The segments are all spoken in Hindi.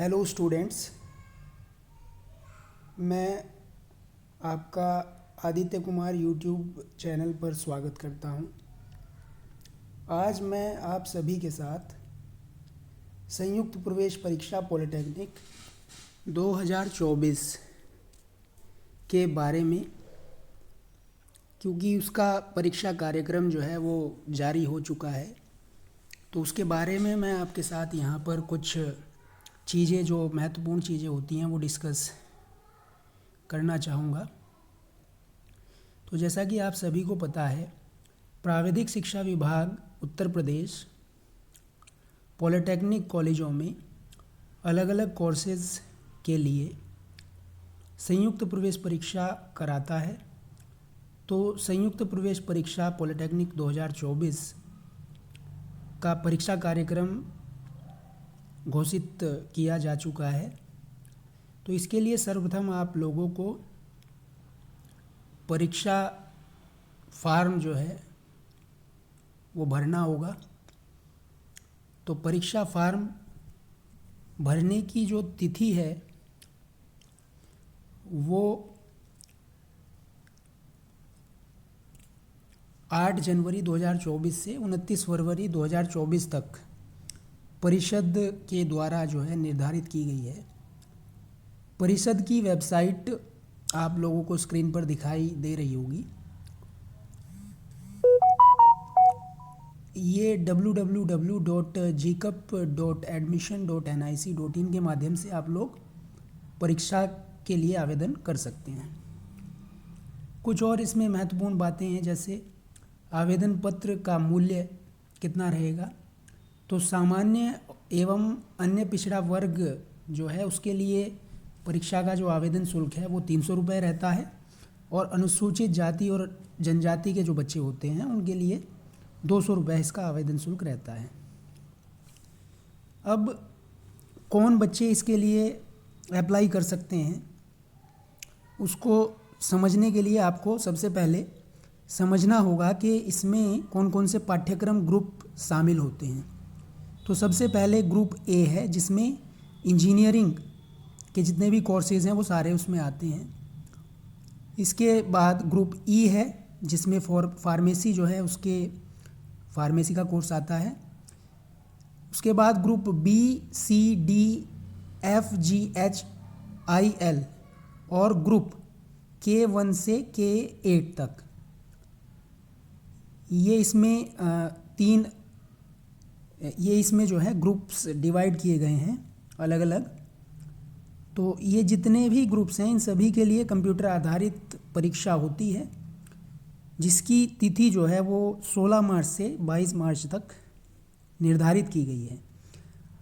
हेलो स्टूडेंट्स, मैं आपका आदित्य कुमार यूट्यूब चैनल पर स्वागत करता हूं। आज मैं आप सभी के साथ संयुक्त प्रवेश परीक्षा पॉलिटेक्निक 2024 के बारे में, क्योंकि उसका परीक्षा कार्यक्रम जो है वो जारी हो चुका है, तो उसके बारे में मैं आपके साथ यहाँ पर कुछ चीज़ें, जो महत्वपूर्ण चीज़ें होती हैं, वो डिस्कस करना चाहूँगा। तो जैसा कि आप सभी को पता है, प्राविधिक शिक्षा विभाग उत्तर प्रदेश पॉलिटेक्निक कॉलेजों में अलग अलग कोर्सेज़ के लिए संयुक्त प्रवेश परीक्षा कराता है। तो संयुक्त प्रवेश परीक्षा पॉलिटेक्निक 2024 का परीक्षा कार्यक्रम घोषित किया जा चुका है। तो इसके लिए सर्वप्रथम आप लोगों को परीक्षा फॉर्म जो है वो भरना होगा। तो परीक्षा फॉर्म भरने की जो तिथि है वो 8 जनवरी 2024 से 29 फरवरी 2024 तक परिषद के द्वारा जो है निर्धारित की गई है। परिषद की वेबसाइट आप लोगों को स्क्रीन पर दिखाई दे रही होगी। ये www.gcup.admission.nic.in के माध्यम से आप लोग परीक्षा के लिए आवेदन कर सकते हैं। कुछ और इसमें महत्वपूर्ण बातें हैं, जैसे आवेदन पत्र का मूल्य कितना रहेगा। तो सामान्य एवं अन्य पिछड़ा वर्ग जो है उसके लिए परीक्षा का जो आवेदन शुल्क है वो 300 रुपये रहता है, और अनुसूचित जाति और जनजाति के जो बच्चे होते हैं उनके लिए 200 रुपये इसका आवेदन शुल्क रहता है। अब कौन बच्चे इसके लिए अप्लाई कर सकते हैं, उसको समझने के लिए आपको सबसे पहले समझना होगा कि इसमें कौन कौन से पाठ्यक्रम ग्रुप शामिल होते हैं। तो सबसे पहले ग्रुप ए है, जिसमें इंजीनियरिंग के जितने भी कोर्सेज़ हैं वो सारे उसमें आते हैं। इसके बाद ग्रुप ई है, जिसमें फार्मेसी जो है उसके फार्मेसी का कोर्स आता है। उसके बाद ग्रुप बी, सी, डी, एफ, जी, एच, आई, एल और ग्रुप K1 से K8 तक, ये इसमें जो है ग्रुप्स डिवाइड किए गए हैं अलग अलग। तो ये जितने भी ग्रुप्स हैं इन सभी के लिए कंप्यूटर आधारित परीक्षा होती है, जिसकी तिथि जो है वो 16 मार्च से 22 मार्च तक निर्धारित की गई है।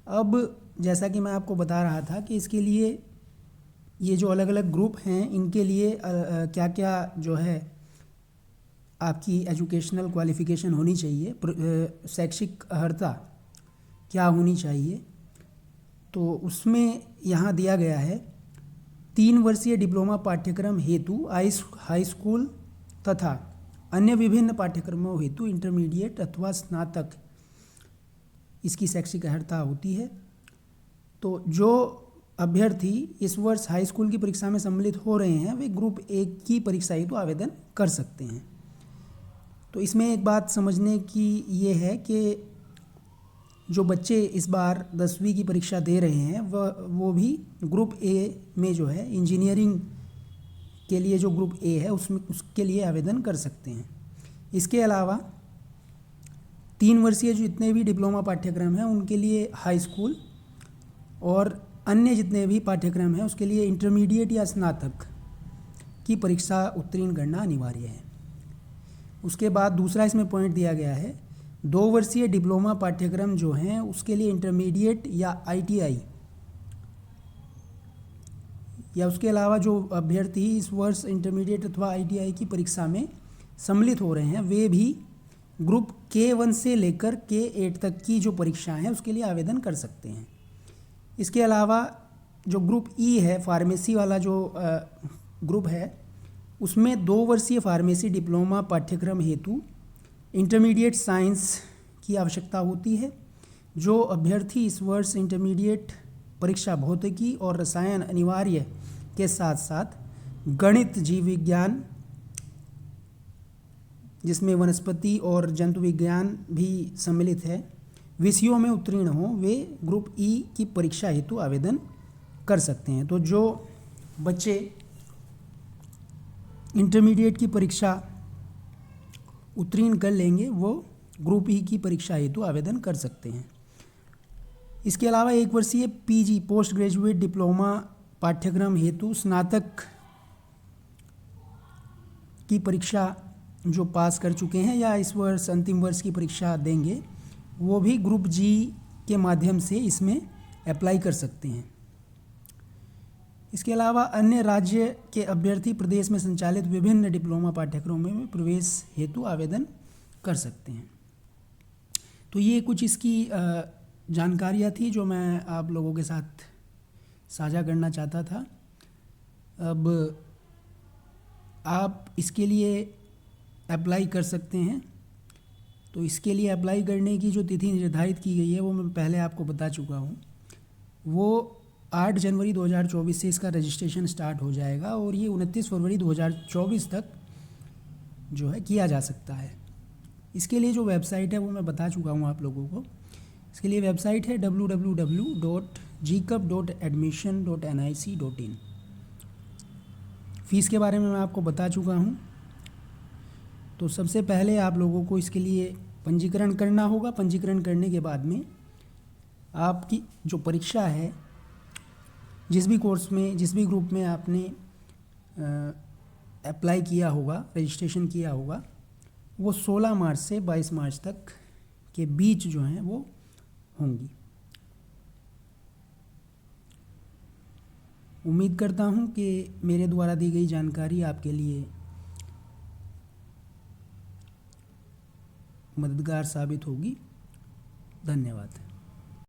अब जैसा कि मैं आपको बता रहा था कि इसके लिए ये जो अलग अलग ग्रुप हैं इनके लिए क्या क्या जो है आपकी एजुकेशनल क्वालिफ़िकेशन होनी चाहिए, शैक्षिक अर्हता क्या होनी चाहिए। तो उसमें यहाँ दिया गया है 3 वर्षीय डिप्लोमा पाठ्यक्रम हेतु हाई स्कूल तथा अन्य विभिन्न पाठ्यक्रमों हेतु इंटरमीडिएट अथवा स्नातक इसकी शैक्षिक अर्हता होती है। तो जो अभ्यर्थी इस वर्ष हाई स्कूल की परीक्षा में सम्मिलित हो रहे हैं वे ग्रुप ए की परीक्षा हेतु आवेदन कर सकते हैं। तो इसमें एक बात समझने की ये है कि जो बच्चे इस बार 10वीं की परीक्षा दे रहे हैं वो भी ग्रुप ए में जो है इंजीनियरिंग के लिए जो ग्रुप ए है उसके लिए आवेदन कर सकते हैं। इसके अलावा 3 वर्षीय जो जितने भी डिप्लोमा पाठ्यक्रम हैं उनके लिए हाई स्कूल और अन्य जितने भी पाठ्यक्रम हैं उसके लिए इंटरमीडिएट या स्नातक की परीक्षा उत्तीर्ण करना अनिवार्य है। उसके बाद दूसरा इसमें पॉइंट दिया गया है 2 वर्षीय डिप्लोमा पाठ्यक्रम जो हैं उसके लिए इंटरमीडिएट या ITI या उसके अलावा जो अभ्यर्थी इस वर्ष इंटरमीडिएट अथवा ITI की परीक्षा में सम्मिलित हो रहे हैं वे भी ग्रुप K1 से लेकर K8 तक की जो परीक्षाएं हैं उसके लिए आवेदन कर सकते हैं। इसके अलावा जो ग्रुप ई है, फार्मेसी वाला जो ग्रुप है, उसमें 2 वर्षीय फार्मेसी डिप्लोमा पाठ्यक्रम हेतु इंटरमीडिएट साइंस की आवश्यकता होती है। जो अभ्यर्थी इस वर्ष इंटरमीडिएट परीक्षा भौतिकी और रसायन अनिवार्य के साथ साथ गणित, जीव विज्ञान जिसमें वनस्पति और जंतु विज्ञान भी सम्मिलित है, विषयों में उत्तीर्ण हो, वे ग्रुप ई की परीक्षा हेतु आवेदन कर सकते हैं। तो जो बच्चे इंटरमीडिएट की परीक्षा उत्तीर्ण कर लेंगे वो ग्रुप ई की परीक्षा हेतु आवेदन कर सकते हैं। इसके अलावा 1 वर्षीय पीजी पोस्ट ग्रेजुएट डिप्लोमा पाठ्यक्रम हेतु स्नातक की परीक्षा जो पास कर चुके हैं या इस वर्ष अंतिम वर्ष की परीक्षा देंगे, वो भी ग्रुप जी के माध्यम से इसमें अप्लाई कर सकते हैं। इसके अलावा अन्य राज्य के अभ्यर्थी प्रदेश में संचालित विभिन्न डिप्लोमा पाठ्यक्रमों में प्रवेश हेतु आवेदन कर सकते हैं। तो ये कुछ इसकी जानकारियाँ थी जो मैं आप लोगों के साथ साझा करना चाहता था। अब आप इसके लिए अप्लाई कर सकते हैं। तो इसके लिए अप्लाई करने की जो तिथि निर्धारित की गई है वो मैं पहले आपको बता चुका हूँ। वो 8 जनवरी 2024 से इसका रजिस्ट्रेशन स्टार्ट हो जाएगा और ये 29 फरवरी 2024 तक जो है किया जा सकता है। इसके लिए जो वेबसाइट है वो मैं बता चुका हूँ आप लोगों को। इसके लिए वेबसाइट है www.gcup.admission.nic.in। फ़ीस के बारे में मैं आपको बता चुका हूँ। तो सबसे पहले आप लोगों को इसके लिए पंजीकरण करना होगा। पंजीकरण करने के बाद में आपकी जो परीक्षा है, जिस भी कोर्स में, जिस भी ग्रुप में आपने अप्लाई किया होगा, रजिस्ट्रेशन किया होगा, वो 16 मार्च से 22 मार्च तक के बीच जो हैं वो होंगी। उम्मीद करता हूँ कि मेरे द्वारा दी गई जानकारी आपके लिए मददगार साबित होगी। धन्यवाद।